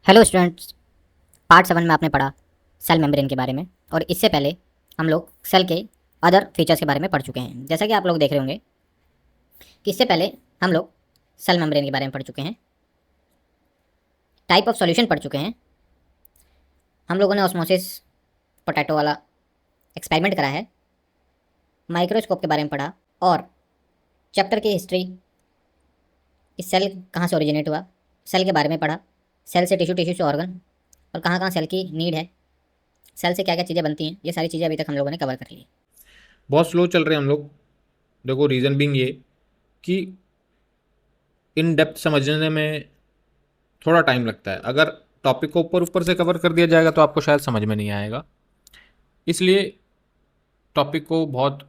Hello students. Part 7 में आपने पढ़ा सेल मेम्ब्रेन के बारे में और इससे पहले हम लोग सेल के अदर फीचर्स के बारे में पढ़ चुके हैं। जैसा कि आप लोग देख रहे होंगे कि इससे पहले हम लोग सेल मेम्ब्रेन के बारे में पढ़ चुके हैं, टाइप ऑफ सॉल्यूशन पढ़ चुके हैं, हम लोगों ने ऑस्मोसिस पोटैटो वाला एक्सपेरिमेंट करा है, माइक्रोस्कोप के बारे में पढ़ा और चैप्टर की हिस्ट्री, इस सेल कहाँ से ओरिजिनेट हुआ, सेल के बारे में पढ़ा, सेल से टिश्यू, टिश्यू से ऑर्गन और कहाँ कहाँ सेल की नीड है, सेल से क्या क्या चीज़ें बनती हैं, ये सारी चीज़ें अभी तक हम लोगों ने कवर कर ली। बहुत स्लो चल रहे हैं हम लोग। देखो, रीज़न बीइंग ये कि इन डेप्थ समझने में थोड़ा टाइम लगता है। अगर टॉपिक को ऊपर ऊपर से कवर कर दिया जाएगा तो आपको शायद समझ में नहीं आएगा। इसलिए टॉपिक को बहुत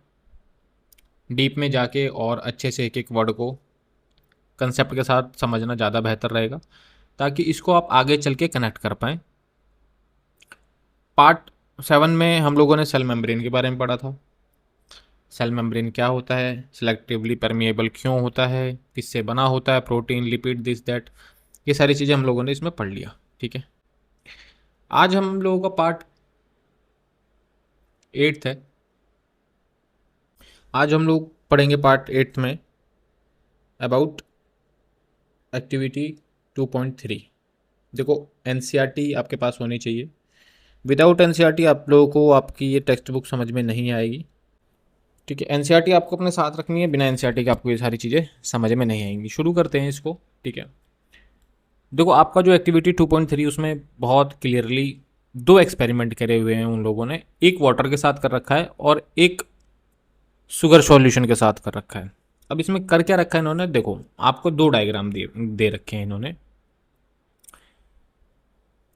डीप में जाके और अच्छे से एक एक वर्ड को कंसेप्ट के साथ समझना ज़्यादा बेहतर रहेगा, ताकि इसको आप आगे चल के कनेक्ट कर पाएँ। पार्ट 7 में हम लोगों ने सेल मेम्ब्रेन के बारे में पढ़ा था। सेल मेम्ब्रेन क्या होता है, सिलेक्टिवली परमिएबल क्यों होता है, किससे बना होता है, प्रोटीन, लिपिड, दिस दैट, ये सारी चीज़ें हम लोगों ने इसमें पढ़ लिया। ठीक है, आज हम लोगों का पार्ट 8 है। आज हम लोग पढ़ेंगे पार्ट 8 में अबाउट एक्टिविटी 2.3। देखो, एनसीईआरटी आपके पास होनी चाहिए। विदाउट एनसीईआरटी आप लोगों को आपकी ये टेक्स्ट बुक समझ में नहीं आएगी। ठीक है, एनसीईआरटी आपको अपने साथ रखनी है। बिना एनसीईआरटी के आपको ये सारी चीज़ें समझ में नहीं आएंगी। शुरू करते हैं इसको। ठीक है, देखो, आपका जो एक्टिविटी 2.3 उसमें बहुत क्लियरली दो एक्सपेरिमेंट करे हुए हैं उन लोगों ने। एक वाटर के साथ कर रखा है और एक शुगर सॉल्यूशन के साथ कर रखा है। अब इसमें कर क्या रखा है इन्होंने, देखो आपको दो डायग्राम दे रखे हैं इन्होंने।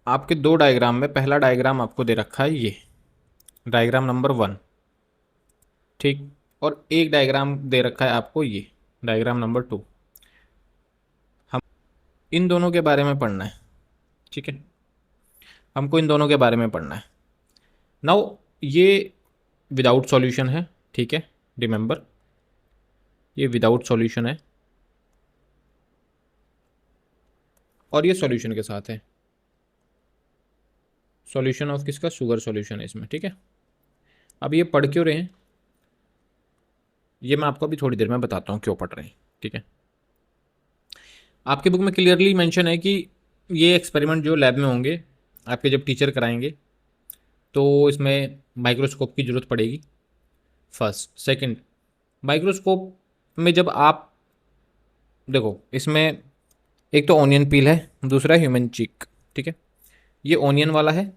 आपके दो डायग्राम में पहला डायग्राम आपको दे रखा है, ये डायग्राम नंबर 1। ठीक, और एक डायग्राम दे रखा है आपको, ये डायग्राम नंबर 2। हम इन दोनों के बारे में पढ़ना है। ठीक है, हमको इन दोनों के बारे में पढ़ना है। नाउ ये विदाउट सॉल्यूशन है। ठीक है, रिमेंबर, ये विदाउट सॉल्यूशन है और ये सॉल्यूशन के साथ है। सॉल्यूशन ऑफ किसका, शुगर सॉल्यूशन है इसमें। ठीक है, अब ये पढ़ क्यों रहे हैं ये मैं आपको अभी थोड़ी देर में बताता हूँ क्यों पढ़ रहे हैं। ठीक है, आपके बुक में क्लियरली मेंशन है कि ये एक्सपेरिमेंट जो लैब में होंगे आपके, जब टीचर कराएंगे तो इसमें माइक्रोस्कोप की ज़रूरत पड़ेगी। फर्स्ट, सेकंड, माइक्रोस्कोप में जब आप देखो, इसमें एक तो ऑनियन पील है, दूसरा ह्यूमन चीक। ठीक है, ये ऑनियन वाला है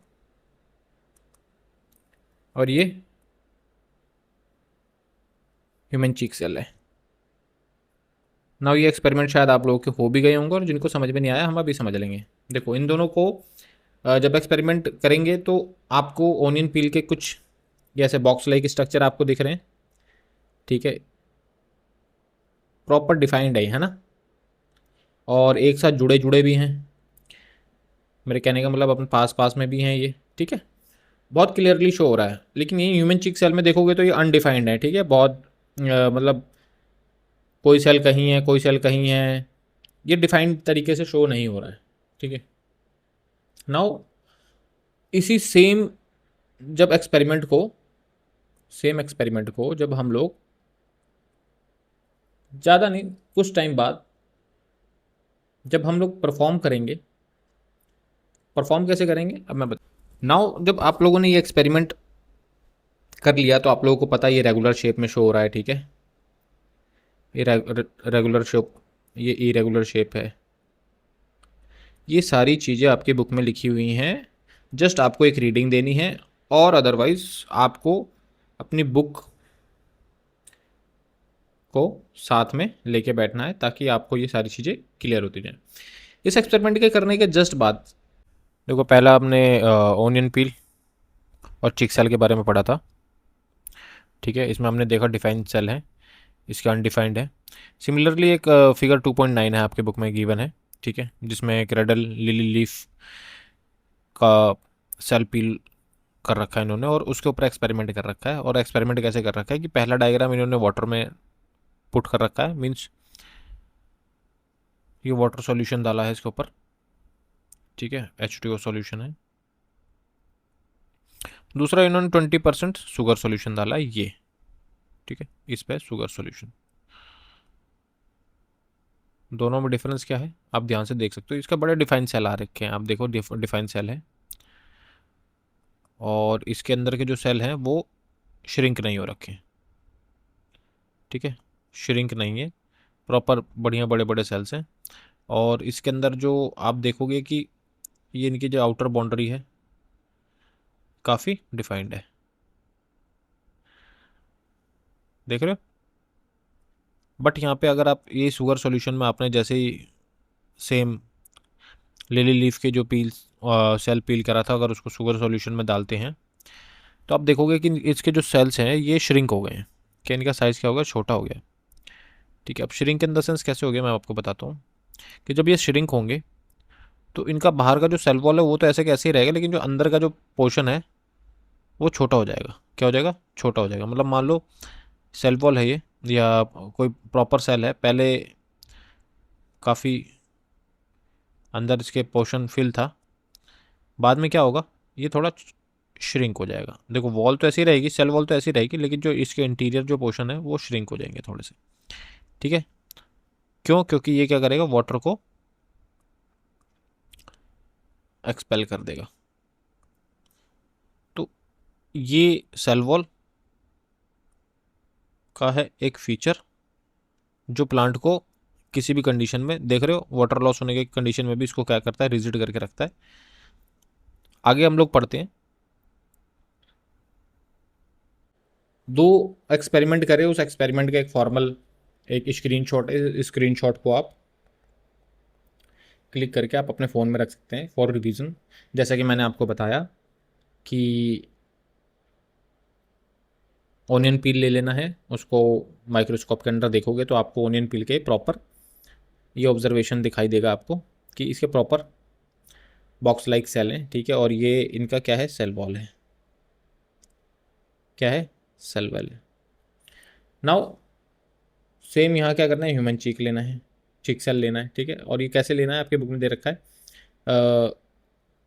और ये ह्यूमन चीक सेल है। नाउ ये एक्सपेरिमेंट शायद आप लोगों के हो भी गए होंगे और जिनको समझ में नहीं आया हम अभी समझ लेंगे। देखो, इन दोनों को जब एक्सपेरिमेंट करेंगे तो आपको ऑनियन पील के कुछ जैसे बॉक्स लाइक स्ट्रक्चर आपको दिख रहे हैं। ठीक है, प्रॉपर डिफाइंड है ना, और एक साथ जुड़े जुड़े भी हैं। मेरे कहने का मतलब अपने पास पास में भी हैं ये। ठीक है, बहुत क्लियरली शो हो रहा है। लेकिन ये ह्यूमन चिक सेल में देखोगे तो ये अनडिफाइंड है। ठीक है, बहुत मतलब कोई सेल कहीं है, कोई सेल कहीं है, ये डिफाइंड तरीके से शो नहीं हो रहा है। ठीक है, नाउ इसी जब एक्सपेरिमेंट को सेम एक्सपेरिमेंट को जब हम लोग ज़्यादा नहीं, कुछ टाइम बाद जब हम लोग परफॉर्म करेंगे, परफॉर्म कैसे करेंगे अब मैं बता। नाउ जब आप लोगों ने ये एक्सपेरिमेंट कर लिया तो आप लोगों को पता है ये रेगुलर शेप में शो हो रहा है। ठीक है, ये रेगुलर शेप, ये इरेगुलर शेप है। ये सारी चीज़ें आपके बुक में लिखी हुई हैं। जस्ट आपको एक रीडिंग देनी है और अदरवाइज आपको अपनी बुक को साथ में लेके बैठना है ताकि आपको ये सारी चीज़ें क्लियर होती जाएं। इस एक्सपेरिमेंट के करने के जस्ट बाद देखो, पहला हमने ओनियन पील और चिक सेल के बारे में पढ़ा था। ठीक है, इसमें हमने देखा डिफाइंड सेल है, इसके अनडिफाइंड है। सिमिलरली एक फिगर 2.9 है आपके बुक में गिवन है। ठीक है, जिसमें एक रेडल लिली लीफ का सेल पील कर रखा है इन्होंने और उसके ऊपर एक्सपेरिमेंट कर रखा है। और एक्सपेरिमेंट कैसे कर रखा है कि पहला डायग्राम इन्होंने वाटर में पुट कर रखा है, मीन्स ये वाटर सॉल्यूशन डाला है इसके ऊपर। ठीक है, H2O सॉल्यूशन है। दूसरा इन्होंने 20% शुगर सॉल्यूशन डाला है ये, ठीक है, इस पे शुगर सॉल्यूशन। दोनों में डिफरेंस क्या है आप ध्यान से देख सकते हो, इसका बड़े डिफाइन सेल आ रखे हैं, आप देखो डिफाइन सेल है, और इसके अंदर के जो सेल हैं वो श्रिंक नहीं हो रखे हैं, ठीक है, श्रिंक नहीं है, प्रॉपर बढ़िया बड़े बड़े सेल्स हैं। और इसके अंदर जो आप देखोगे कि ये इनकी जो आउटर बाउंड्री है काफ़ी डिफाइंड है, देख रहे हो। बट यहाँ पे अगर आप ये शुगर सॉल्यूशन में आपने जैसे ही सेम लिली लीफ के जो पील सेल पील करा था, अगर उसको शुगर सॉल्यूशन में डालते हैं तो आप देखोगे कि इसके जो सेल्स हैं ये श्रिंक हो गए हैं, कि इनका साइज़ क्या हो गया, छोटा हो गया, ठीक है। अब श्रिंक इन द सेंस कैसे हो गया मैं आपको बताता हूँ, कि जब ये श्रिंक होंगे तो इनका बाहर का जो सेल वॉल है वो तो ऐसे कैसे ही रहेगा, लेकिन जो अंदर का जो पोर्शन है वो छोटा हो जाएगा। क्या हो जाएगा, छोटा हो जाएगा। मतलब मान लो सेल वॉल है ये, या कोई प्रॉपर सेल है, पहले काफ़ी अंदर इसके पोर्शन फिल था, बाद में क्या होगा, ये थोड़ा श्रिंक हो जाएगा। देखो वॉल तो ऐसी रहेगी, सेल वॉल तो ऐसी रहेगी, लेकिन जो इसके इंटीरियर जो पोर्शन है वो श्रिंक हो जाएंगे थोड़े से, ठीक है। क्यों, क्योंकि ये क्या करेगा, वाटर को एक्सपेल कर देगा। तो ये सेल वॉल का है एक फीचर जो प्लांट को किसी भी कंडीशन में, देख रहे हो, वाटर लॉस होने के कंडीशन में भी इसको क्या करता है, रिजिड करके रखता है। आगे हम लोग पढ़ते हैं, दो एक्सपेरिमेंट करे, उस एक्सपेरिमेंट का एक फॉर्मल एक स्क्रीनशॉट है, स्क्रीनशॉट को आप क्लिक करके आप अपने फ़ोन में रख सकते हैं फॉर रिवीजन। जैसा कि मैंने आपको बताया कि ऑनियन पील ले लेना है, उसको माइक्रोस्कोप के अंदर देखोगे तो आपको ऑनियन पील के प्रॉपर ये ऑब्जर्वेशन दिखाई देगा आपको, कि इसके प्रॉपर बॉक्स लाइक सेल हैं, ठीक है, और ये इनका क्या है, सेल वॉल है, क्या है, सेल वॉल है। नाउ सेम यहाँ क्या करना है, ह्यूमन चीक लेना है, चीक सेल लेना है, ठीक है। और ये कैसे लेना है, आपके बुक में दे रखा है,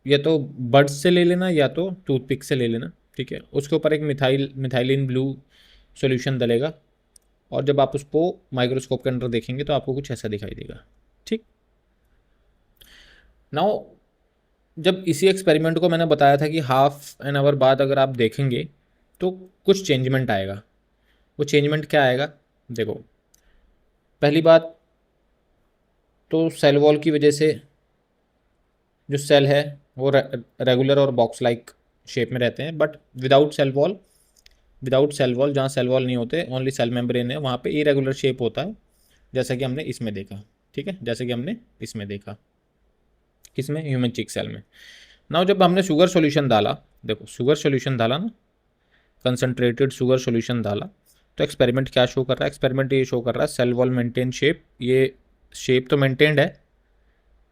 या तो बड्स से ले लेना या तो टूथपिक से ले लेना, ठीक है। उसके ऊपर एक मिथाइलिन ब्लू सॉल्यूशन डलेगा, और जब आप उसको माइक्रोस्कोप के अंदर देखेंगे तो आपको कुछ ऐसा दिखाई देगा, ठीक। नाउ जब इसी एक्सपेरिमेंट को मैंने बताया था कि हाफ एन आवर बाद अगर आप देखेंगे तो कुछ चेंजमेंट आएगा। वो चेंजमेंट क्या आएगा, देखो, पहली बात तो सेल वॉल की वजह से जो सेल है वो रेगुलर और बॉक्स लाइक शेप में रहते हैं, बट विदाउट सेल वॉल जहाँ सेल वॉल नहीं होते, ओनली सेल मेम्ब्रेन है, वहाँ पे इरेगुलर शेप होता है, जैसा कि हमने इसमें देखा, ठीक है, जैसे कि हमने इसमें देखा, किसमें, ह्यूमन चिक सेल में। नाउ जब हमने शुगर सॉल्यूशन डाला, देखो शुगर सॉल्यूशन डाला ना, कंसनट्रेटेड शुगर सॉल्यूशन डाला, तो एक्सपेरिमेंट क्या शो कर रहा है, एक्सपेरिमेंट ये शो कर रहा है सेल वॉल मेंटेन शेप, ये शेप तो मेंटेन्ड है,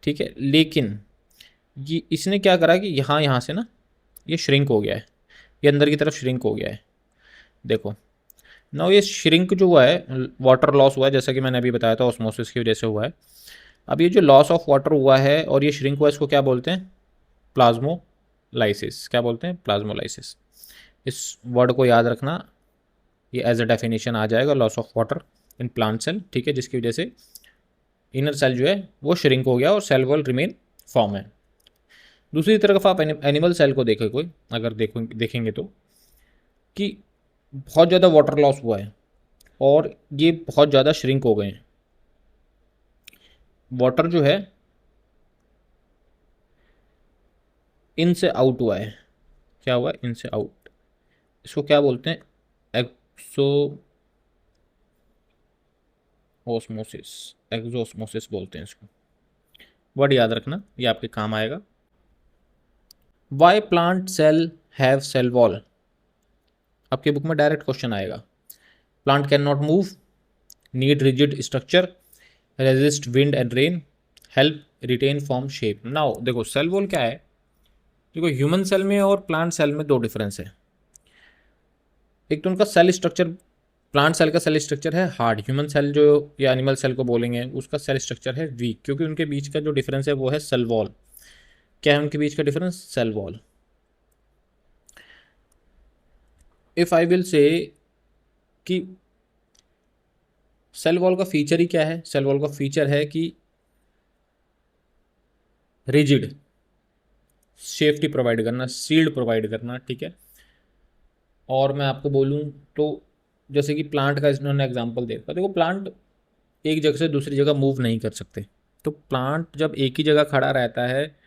ठीक है, लेकिन ये इसने क्या करा कि यहाँ से ना ये श्रिंक हो गया है, ये अंदर की तरफ श्रिंक हो गया है, देखो। नाउ ये श्रिंक जो हुआ है, वाटर लॉस हुआ है, जैसा कि मैंने अभी बताया था ऑस्मोसिस की वजह से हुआ है। अब ये जो लॉस ऑफ वाटर हुआ है और ये श्रिंक हुआ है, इसको क्या बोलते हैं, प्लाज्मोलाइसिस। क्या बोलते हैं, प्लाज्मोलाइसिस। इस वर्ड को याद रखना, ये एज अ डेफिनेशन आ जाएगा, loss of water in plant cell, ठीक है, जिसकी वजह से इनर सेल जो है वो श्रिंक हो गया और सेल वॉल रिमेन फॉर्म है। दूसरी तरफ आप एनिमल सेल को देखें, कोई अगर देखेंगे तो, कि बहुत ज़्यादा वाटर लॉस हुआ है और ये बहुत ज़्यादा श्रिंक हो गए हैं। वाटर जो है इनसे आउट हुआ है, क्या हुआ, इनसे आउट। इसको क्या बोलते हैं, एक्सो ओस्मोसिस, एक्सोस्मोसिस बोलते हैं इसको। वर्ड याद रखना, ये आपके काम आएगा। Why plant cell have cell wall, आपके बुक में डायरेक्ट क्वेश्चन आएगा। Plant can not move, need rigid structure, resist wind and rain, help retain form shape. Now देखो सेल वॉल क्या है, देखो ह्यूमन सेल में और प्लांट सेल में दो डिफरेंस है। एक तो उनका सेल स्ट्रक्चर, प्लांट सेल का सेल स्ट्रक्चर है हार्ड, ह्यूमन सेल जो या एनिमल सेल को बोलेंगे उसका सेल स्ट्रक्चर है वीक, क्योंकि उनके बीच का जो डिफरेंस है वो है सेल वॉल। क्या है उनके बीच का difference? Cell wall. If I will say कि सेल वॉल का फीचर ही क्या है, सेल वॉल का फीचर है कि रिजिड, सेफ्टी प्रोवाइड करना, सील्ड प्रोवाइड करना, ठीक है। और मैं आपको बोलूँ तो जैसे कि प्लांट का इन्होंने एग्जांपल दे रखा, देखो प्लांट एक जगह से दूसरी जगह मूव नहीं कर सकते, तो प्लांट जब एक ही जगह खड़ा रहता है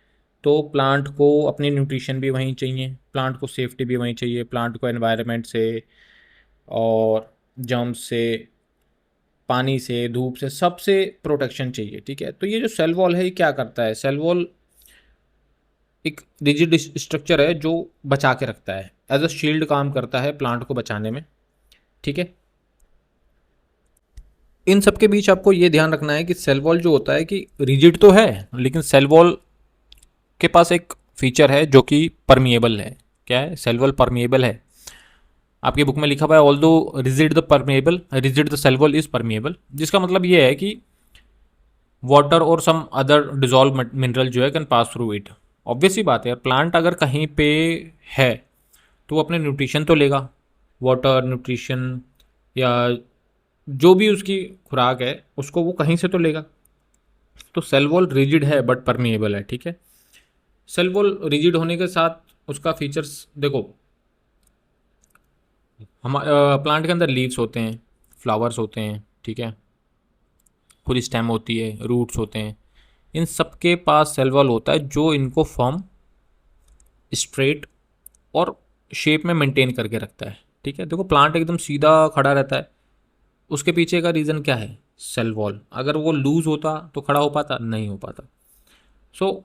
तो प्लांट को अपनी न्यूट्रिशन भी वहीं चाहिए, प्लांट को सेफ्टी भी वहीं चाहिए, प्लांट को एनवायरनमेंट से और जर्म्स से, पानी से, धूप से, सबसे प्रोटेक्शन चाहिए, ठीक है। तो ये जो सेल वॉल है ये क्या करता है? सेल वॉल एक रिजिड स्ट्रक्चर है जो बचा के रखता है, एज अ शील्ड काम करता है प्लांट को बचाने में, ठीक है। इन सब के बीच आपको ये ध्यान रखना है कि सेल वॉल जो होता है कि रिजिड तो है, लेकिन सेल वॉल के पास एक फीचर है जो कि परमिएबल है। क्या है? सेल वॉल परमिएबल है। आपकी बुक में लिखा हुआ है although rigid the permeable, rigid the cell wall is permeable, जिसका मतलब ये है कि वाटर और सम अदर डिजॉल्व मिनरल जो है can pass through it. Obvious ही बात है यार, प्लांट अगर कहीं पे है तो वो अपने न्यूट्रिशन तो लेगा, वाटर, न्यूट्रिशन या जो भी उसकी खुराक है उसको वो कहीं से तो लेगा। तो सेल वॉल रिजिड है बट परमिएबल है, ठीक है। सेल वॉल रिजिड होने के साथ उसका फीचर्स देखो, हम प्लांट के अंदर लीव्स होते हैं, फ्लावर्स होते हैं, ठीक है, पूरी स्टेम होती है, रूट्स होते हैं, इन सब के पास सेल वॉल होता है जो इनको फॉर्म, स्ट्रेट और शेप में मेंटेन करके रखता है, ठीक है। देखो प्लांट एकदम सीधा खड़ा रहता है, उसके पीछे का रीज़न क्या है? Cell wall. अगर वो लूज होता तो खड़ा हो पाता? नहीं हो पाता। सो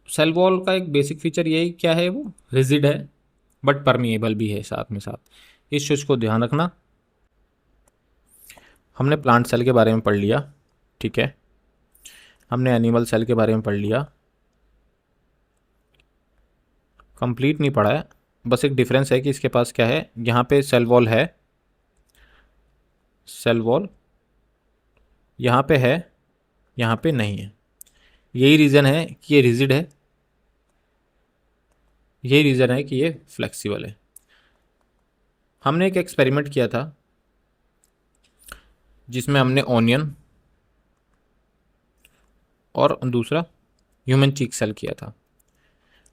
सेल वॉल का एक बेसिक फीचर यही क्या है, वो रिजिड है बट परमिएबल भी है साथ में साथ, इस चीज़ को ध्यान रखना। हमने प्लांट सेल के बारे में पढ़ लिया, ठीक है, हमने एनिमल सेल के बारे में पढ़ लिया, कंप्लीट नहीं पढ़ा है, बस एक डिफरेंस है कि इसके पास क्या है, यहाँ पे सेल वॉल है, सेल वॉल यहाँ पे है, यहाँ पे नहीं है। यही रीज़न है कि ये रिजिड है, यही रीज़न है कि ये फ्लेक्सिबल है। हमने एक एक्सपेरिमेंट किया था जिसमें हमने ऑनियन और दूसरा ह्यूमन चीक सेल किया था।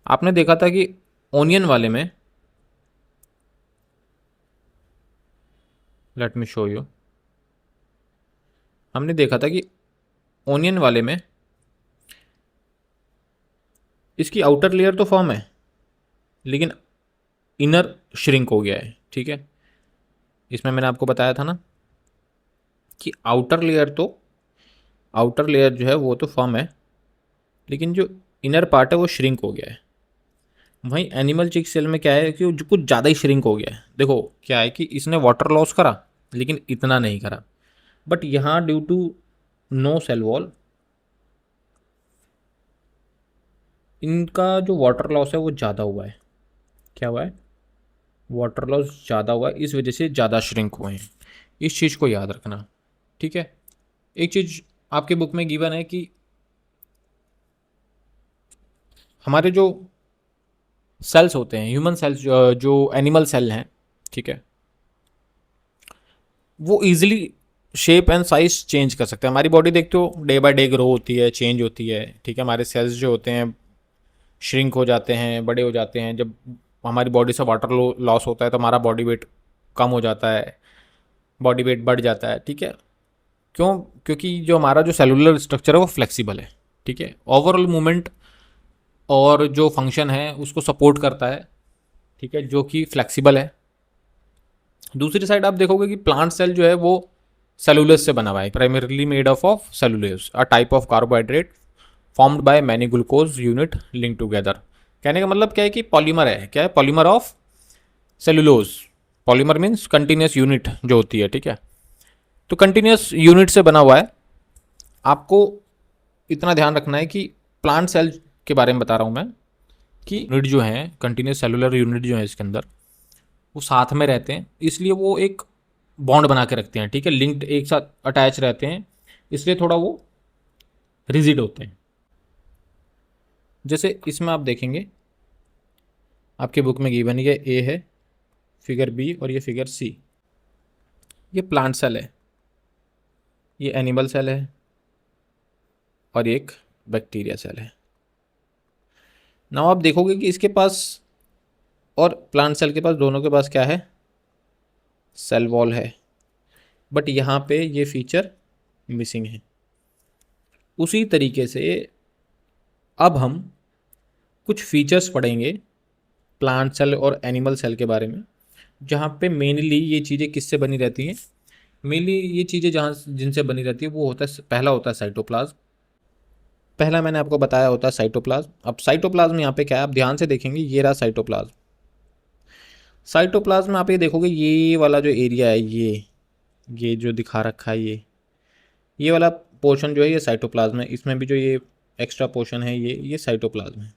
आपने देखा था कि ऑनियन वाले में, लेट मी शो यू, हमने देखा था कि ऑनियन वाले में इसकी आउटर लेयर तो फॉर्म है लेकिन इनर श्रिंक हो गया है, ठीक है। इसमें मैंने आपको बताया था ना कि आउटर लेयर जो है वो तो फॉर्म है लेकिन जो इनर पार्ट है वो श्रिंक हो गया है। वहीं एनिमल चिक सेल में क्या है कि जो कुछ ज़्यादा ही श्रिंक हो गया है। देखो क्या है कि इसने वाटर लॉस करा लेकिन इतना नहीं करा, बट यहाँ due to no cell wall इनका जो वाटर लॉस है वो ज़्यादा हुआ है। क्या हुआ है? वाटर लॉस ज़्यादा हुआ है, इस वजह से ज़्यादा श्रिंक हुए हैं। इस चीज़ को याद रखना, ठीक है। एक चीज़ आपके बुक में गिवन है कि हमारे जो सेल्स होते हैं, ह्यूमन सेल्स, जो एनिमल सेल हैं, ठीक है, वो easily shape and size change कर सकते हैं। हमारी बॉडी देखते हो डे बाय डे ग्रो होती है, चेंज होती है, ठीक है। हमारे सेल्स जो होते हैं श्रिंक हो जाते हैं, बड़े हो जाते हैं। जब हमारी बॉडी से वाटर लॉस होता है तो हमारा बॉडी वेट कम हो जाता है, बॉडी वेट बढ़ जाता है, ठीक है। क्यों? क्योंकि जो हमारा जो सेलुलर स्ट्रक्चर है वो फ्लेक्सिबल है, ठीक है। ओवरऑल मूवमेंट और जो फंक्शन है उसको सपोर्ट करता है, ठीक है, जो कि फ्लेक्सिबल है। दूसरी साइड आप देखोगे कि प्लांट सेल जो है वो सेलुलोज से बना हुआ है, primarily made of cellulose, a type of carbohydrate formed by many glucose unit link together. कहने का मतलब क्या है कि पॉलीमर है। क्या है? Polymer of cellulose. Polymer means continuous unit जो होती है, ठीक है। तो कंटिन्यूस यूनिट से बना हुआ है। आपको इतना ध्यान रखना है कि प्लांट सेल के बारे में बता रहा हूँ मैं कि यूनिट जो है, कंटिन्यूस सेलुलर यूनिट जो है इसके अंदर, वो साथ में रहते हैं, इसलिए वो एक बॉन्ड बना के रखते हैं, ठीक है, लिंक्ड, एक साथ अटैच रहते हैं, इसलिए थोड़ा वो रिजिड होते हैं। जैसे इसमें आप देखेंगे आपके बुक में गिवन ये ए है, फिगर बी और ये फिगर सी। ये प्लांट सेल है, ये एनिमल सेल है और एक बैक्टीरिया सेल है। नाउ आप देखोगे कि इसके पास और प्लांट सेल के पास, दोनों के पास क्या है, सेल वॉल है, बट यहाँ पे ये फीचर मिसिंग है। उसी तरीके से अब हम कुछ फीचर्स पढ़ेंगे प्लांट सेल और एनिमल सेल के बारे में, जहाँ पे मेनली ये चीज़ें किससे बनी रहती हैं। मेनली ये चीज़ें जहाँ जिनसे बनी रहती है वो होता है, पहला होता है साइटोप्लाज्म। पहला मैंने आपको बताया होता है साइटोप्लाज्म। अब साइटोप्लाज्म यहाँ पे क्या है, आप ध्यान से देखेंगे, ये रहा साइटोप्लाज्म। साइटोप्लाज्म में आप ये देखोगे, ये वाला जो एरिया है, ये जो दिखा रखा है, ये वाला पोर्शन जो है ये साइटोप्लाज्म है। इसमें भी जो ये एक्स्ट्रा पोर्शन है ये साइटोप्लाज्म है।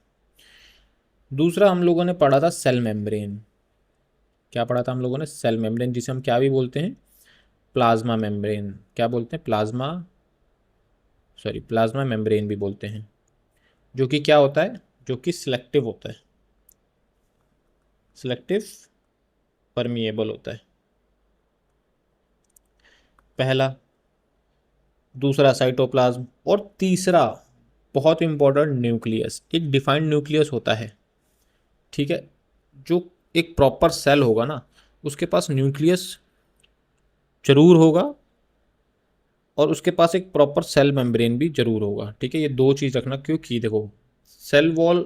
दूसरा हम लोगों ने पढ़ा था सेल मेम्ब्रेन। क्या पढ़ा था हम लोगों ने, सेल मेम्ब्रेन, जिसे हम क्या भी बोलते हैं, प्लाज्मा मेम्ब्रेन। क्या बोलते हैं, प्लाज्मा मेम्ब्रेन भी बोलते हैं। जो कि क्या होता है, जो कि सिलेक्टिव होता है, सिलेक्टिव परमिएबल होता है, पहला। दूसरा साइटोप्लाज्म, और तीसरा बहुत इंपॉर्टेंट न्यूक्लियस। एक डिफाइंड न्यूक्लियस होता है, ठीक है। जो एक प्रॉपर सेल होगा ना, उसके पास न्यूक्लियस जरूर होगा और उसके पास एक प्रॉपर सेल मेम्ब्रेन भी जरूर होगा, ठीक है। ये दो चीज़ रखना, क्योंकि देखो सेल वॉल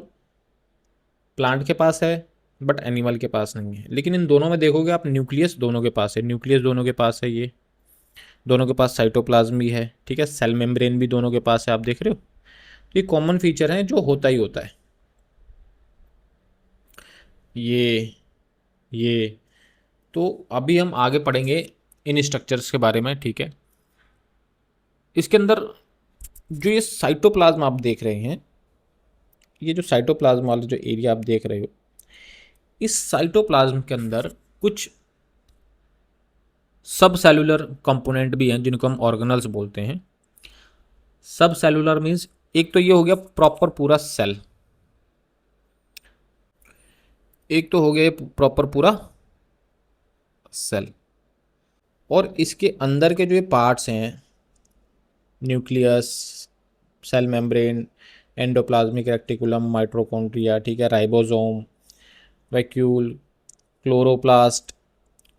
प्लांट के पास है बट एनिमल के पास नहीं है, लेकिन इन दोनों में देखोगे आप, न्यूक्लियस दोनों के पास है, न्यूक्लियस दोनों के पास है, ये दोनों के पास साइटोप्लाज्म भी है, ठीक है। सेल मेम्ब्रेन भी दोनों के पास है, आप देख रहे हो। ये कॉमन फीचर है जो होता ही होता है। ये तो अभी हम आगे पढ़ेंगे इन स्ट्रक्चर्स के बारे में, ठीक है। इसके अंदर जो ये साइटोप्लाज्म आप देख रहे हैं, ये जो साइटोप्लाज्म वाला जो एरिया आप देख रहे हो, इस साइटोप्लाज्म के अंदर कुछ सब सेलुलर कंपोनेंट भी हैं जिनको हम ऑर्गेनल्स बोलते हैं। सब सेलुलर मीन्स, एक तो ये हो गया प्रॉपर पूरा सेल, एक तो हो गया प्रॉपर पूरा सेल, और इसके अंदर के जो ये पार्ट्स हैं, nucleus, cell membrane, endoplasmic reticulum, mitochondria, ठीक है, ribosome, vacuole, chloroplast,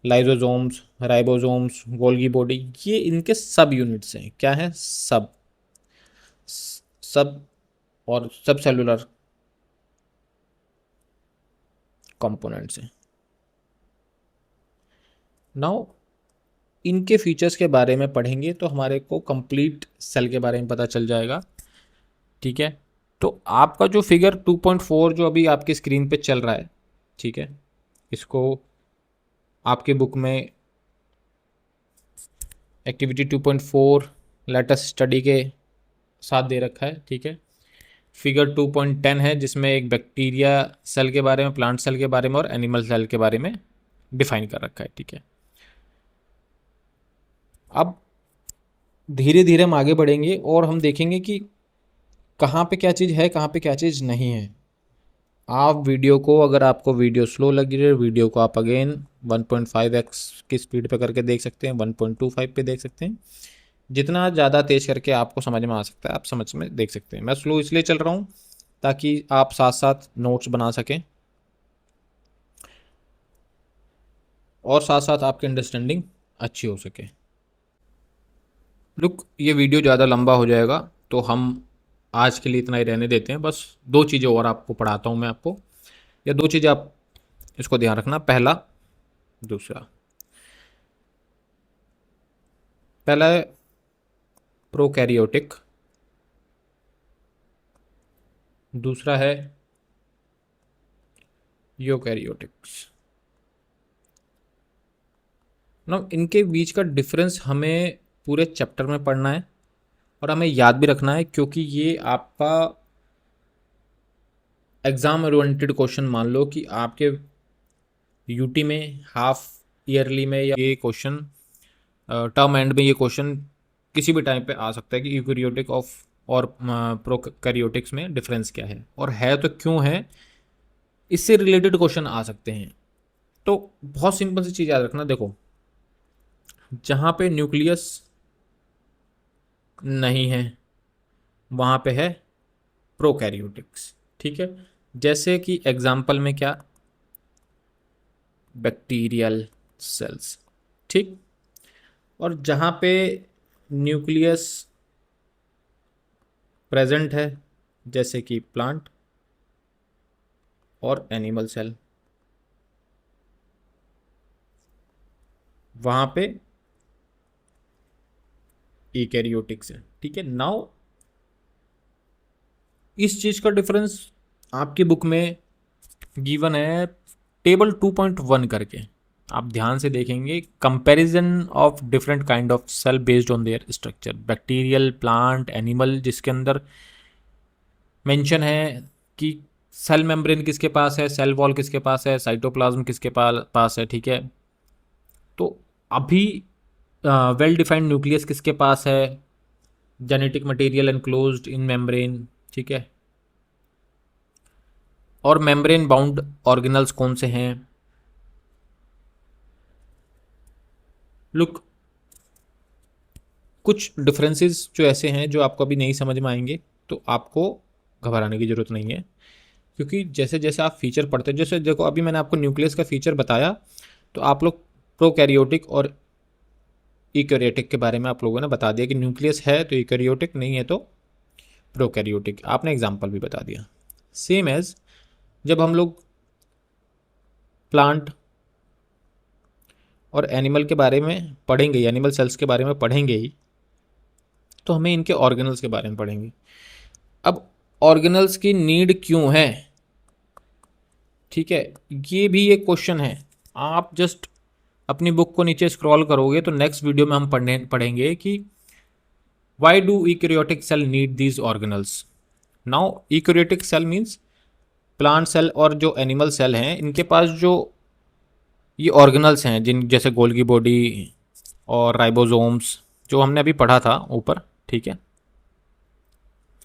lysosomes, ribosomes, Golgi body, ये इनके सब यूनिट्स हैं। क्या है, सब और सब सेलुलर कंपोनेंट्स हैं। नाउ इनके फीचर्स के बारे में पढ़ेंगे तो हमारे को कंप्लीट सेल के बारे में पता चल जाएगा, ठीक है। तो आपका जो फिगर 2.4 जो अभी आपकी स्क्रीन पे चल रहा है, ठीक है, इसको आपके बुक में एक्टिविटी 2.4 लेटेस्ट स्टडी के साथ दे रखा है, ठीक है। फिगर 2.10 है जिसमें एक बैक्टीरिया सेल के बारे में, प्लांट सेल के बारे में और एनिमल सेल के बारे में डिफाइन कर रखा है, ठीक है। अब धीरे धीरे हम आगे बढ़ेंगे और हम देखेंगे कि कहाँ पे क्या चीज़ है, कहाँ पे क्या चीज़ नहीं है। आप वीडियो को, अगर आपको वीडियो स्लो लग रही है, वीडियो को आप अगेन 1.5x की स्पीड पे करके देख सकते हैं, 1.25 पे देख सकते हैं। जितना ज़्यादा तेज़ करके आपको समझ में आ सकता है, आप समझ में देख सकते हैं। मैं स्लो इसलिए चल रहा हूँ ताकि आप साथ साथ नोट्स बना सकें और साथ साथ आपकी अंडरस्टैंडिंग अच्छी हो सके। लुक, ये वीडियो ज़्यादा लंबा हो जाएगा तो हम आज के लिए इतना ही रहने देते हैं। बस दो चीज़ें और आपको पढ़ाता हूँ मैं आपको, या दो चीज़ें आप इसको ध्यान रखना। दूसरा पहला है प्रोकैरियोटिक, दूसरा है यूकैरियोटिक्स। ना इनके बीच का डिफरेंस हमें पूरे चैप्टर में पढ़ना है और हमें याद भी रखना है, क्योंकि ये आपका एग्ज़ाम ओरिएंटेड क्वेश्चन, मान लो कि आपके यूटी में हाफ ईयरली में या ये क्वेश्चन टर्म एंड में, ये क्वेश्चन किसी भी टाइम पे आ सकता है कि यूकैरियोटिक ऑफ और प्रोकैरियोटिक्स में डिफरेंस क्या है, और है तो क्यों है, इससे रिलेटेड क्वेश्चन आ सकते हैं। तो बहुत सिंपल सी चीज़ याद रखना, देखो जहाँ पे न्यूक्लियस नहीं है वहाँ पे है प्रोकैरियोटिक्स, ठीक है। जैसे कि एग्जाम्पल में क्या, बैक्टीरियल सेल्स, ठीक। और जहाँ पे न्यूक्लियस प्रेजेंट है, जैसे कि प्लांट और एनिमल सेल, वहाँ पे यूकैरियोटिक्स है, ठीक है। नाउ इस चीज़ का डिफरेंस आपकी बुक में गिवन है टेबल 2.1 करके, आप ध्यान से देखेंगे, comparison of different kind of cell based on their structure, bacterial, plant, animal, जिसके अंदर मेंशन है कि सेल मेम्ब्रेन किसके पास है, सेल वॉल किसके पास है, साइटोप्लाज्म किसके पास है, ठीक है। तो अभी वेल डिफाइंड न्यूक्लियस किसके पास है, जेनेटिक मटेरियल एनक्लोज्ड इन मेम्ब्रेन, ठीक है। और मेम्ब्रेन बाउंड ऑर्गेनल्स कौन से हैं। लुक, कुछ डिफरेंसेस जो ऐसे हैं जो आपको अभी नहीं समझ में आएंगे, तो आपको घबराने की ज़रूरत नहीं है, क्योंकि जैसे जैसे आप फीचर पढ़ते हैं, जैसे देखो अभी मैंने आपको न्यूक्लियस का फीचर बताया, तो आप लोग प्रोकैरियोटिक और यूकैरियोटिक के बारे में आप लोगों ने बता दिया कि न्यूक्लियस है तो यूकैरियोटिक, नहीं है तो प्रोकैरियोटिक, आपने एग्जाम्पल भी बता दिया। सेम एज जब हम लोग प्लांट और एनिमल के बारे में पढ़ेंगे, एनिमल सेल्स के बारे में पढ़ेंगे ही, तो हमें इनके ऑर्गेनल्स के बारे में पढ़ेंगे। अब ऑर्गेनल्स की नीड क्यों है, ठीक है, ये भी एक क्वेश्चन है। आप जस्ट अपनी बुक को नीचे स्क्रॉल करोगे तो नेक्स्ट वीडियो में हम पढ़ेंगे कि why do eukaryotic cell need these organelles. Now eukaryotic cell means plant cell और जो एनिमल सेल हैं, इनके पास जो ये ऑर्गेनल्स हैं, जिन जैसे गोल्गी बॉडी और राइबोसोम्स, जो हमने अभी पढ़ा था ऊपर, ठीक है,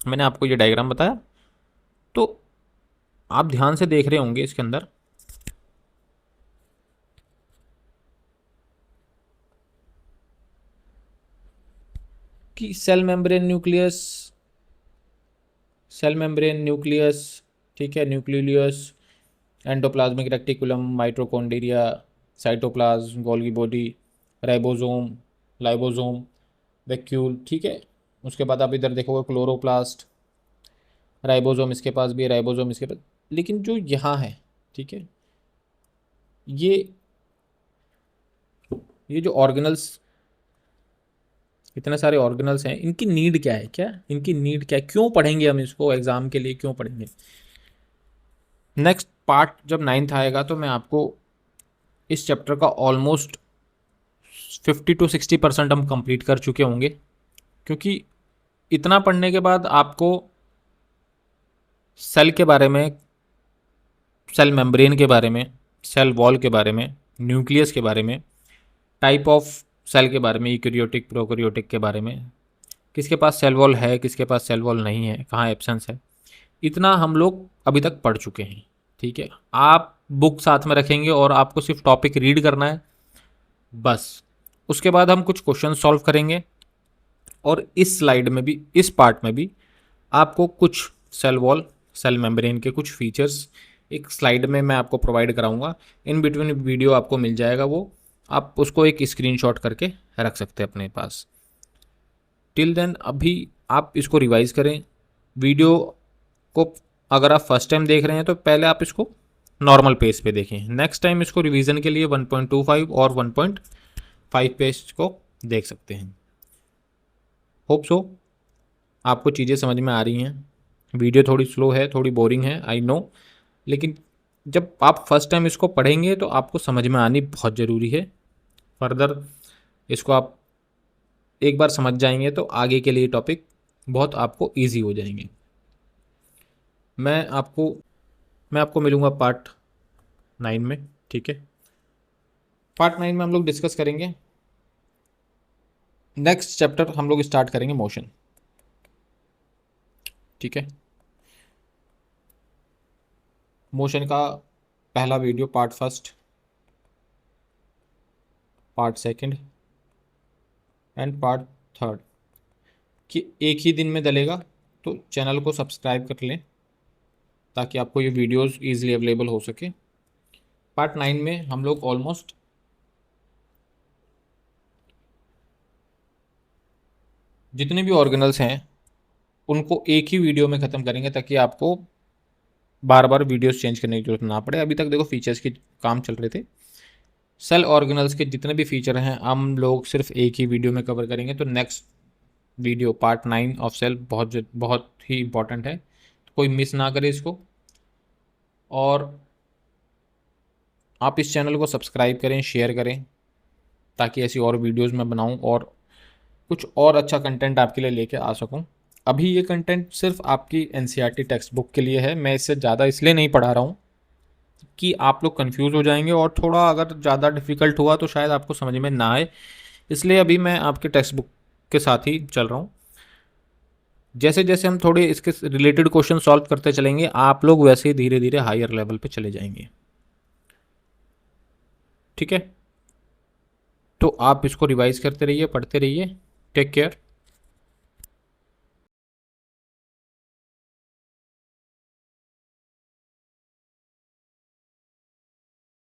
मैंने आपको ये डायग्राम बताया, तो आप ध्यान से देख रहे होंगे इसके अंदर कि सेल मेम्ब्रेन न्यूक्लियस, ठीक है, nucleus, endoplasmic reticulum, mitochondria, cytoplasm, Golgi body, ribosome, lysosome, vacuole, ठीक है। उसके बाद आप इधर देखोगे क्लोरोप्लास्ट, राइबोसोम इसके पास भी है, राइबोसोम इसके पास, लेकिन जो यहाँ है, ठीक है, ये ये जो ऑर्गेनल्स, इतने सारे ऑर्गेनल्स हैं, इनकी नीड क्या है, क्या इनकी नीड क्या है, क्यों पढ़ेंगे हम इसको एग्जाम के लिए, क्यों पढ़ेंगे। नेक्स्ट पार्ट जब 9th आएगा तो मैं आपको इस चैप्टर का ऑलमोस्ट 50 to 60% हम कंप्लीट कर चुके होंगे, क्योंकि इतना पढ़ने के बाद आपको सेल के बारे में, सेल मेम्ब्रेन के बारे में, सेल वॉल के बारे में, न्यूक्लियस के बारे में, टाइप ऑफ सेल के बारे में, यूकैरियोटिक प्रोकैरियोटिक के बारे में, किसके पास सेल वॉल है, किसके पास सेल वॉल नहीं है, कहाँ एब्सेंस है, इतना हम लोग अभी तक पढ़ चुके हैं, ठीक है। आप बुक साथ में रखेंगे और आपको सिर्फ टॉपिक रीड करना है बस। उसके बाद हम कुछ क्वेश्चन सॉल्व करेंगे, और इस स्लाइड में भी, इस पार्ट में भी आपको कुछ सेल वॉल, सेल मेम्ब्रेन के कुछ फीचर्स एक स्लाइड में मैं आपको प्रोवाइड कराऊंगा, इन बिटवीन वीडियो आपको मिल जाएगा, वो आप उसको एक स्क्रीनशॉट करके रख सकते हैं अपने पास। टिल देन अभी आप इसको रिवाइज करें वीडियो को। अगर आप फर्स्ट टाइम देख रहे हैं तो पहले आप इसको नॉर्मल पेज पे देखें, नेक्स्ट टाइम इसको रिवीजन के लिए 1.25 और 1.5 पेज को देख सकते हैं। होप सो आपको चीज़ें समझ में आ रही हैं। वीडियो थोड़ी स्लो है, थोड़ी बोरिंग है, आई नो, लेकिन जब आप फर्स्ट टाइम इसको पढ़ेंगे तो आपको समझ में आनी बहुत ज़रूरी है। फर्दर इसको आप एक बार समझ जाएंगे तो आगे के लिए टॉपिक बहुत आपको ईजी हो जाएंगे। मैं आपको मिलूँगा पार्ट 9 में, ठीक है। पार्ट 9 में हम लोग डिस्कस करेंगे, नेक्स्ट चैप्टर हम लोग स्टार्ट करेंगे मोशन। ठीक है। मोशन का पहला video part first, part second and part third कि एक ही दिन में डलेगा, तो चैनल को सब्सक्राइब कर लें ताकि आपको ये वीडियोस इजीली अवेलेबल हो सके। पार्ट 9 में हम लोग ऑलमोस्ट जितने भी ऑर्गेनल्स हैं उनको एक ही वीडियो में ख़त्म करेंगे ताकि आपको बार बार वीडियोस चेंज करने की जरूरत ना पड़े। अभी तक देखो फीचर्स की काम चल रहे थे, सेल ऑर्गेनल्स के जितने भी फीचर हैं हम लोग सिर्फ एक ही वीडियो में कवर करेंगे। तो next video part 9 of cell बहुत बहुत ही इंपॉर्टेंट है, तो कोई मिस ना करे इसको। और आप इस चैनल को सब्सक्राइब करें, शेयर करें ताकि ऐसी और वीडियोस मैं बनाऊं और कुछ और अच्छा कंटेंट आपके लिए लेके आ सकूं। अभी ये कंटेंट सिर्फ आपकी एनसीईआरटी टेक्स्ट बुक के लिए है, मैं इससे ज़्यादा इसलिए नहीं पढ़ा रहा हूँ कि आप लोग कंफ्यूज हो जाएंगे और थोड़ा अगर ज़्यादा डिफ़िकल्ट हुआ तो शायद आपको समझ में ना आए, इसलिए अभी मैं आपके टेक्स्ट बुक के साथ ही चल रहा हूँ। जैसे जैसे हम थोड़े इसके रिलेटेड क्वेश्चन सॉल्व करते चलेंगे आप लोग वैसे ही धीरे धीरे हायर लेवल पे चले जाएंगे। ठीक है, तो आप इसको रिवाइज करते रहिए, पढ़ते रहिए। Take care.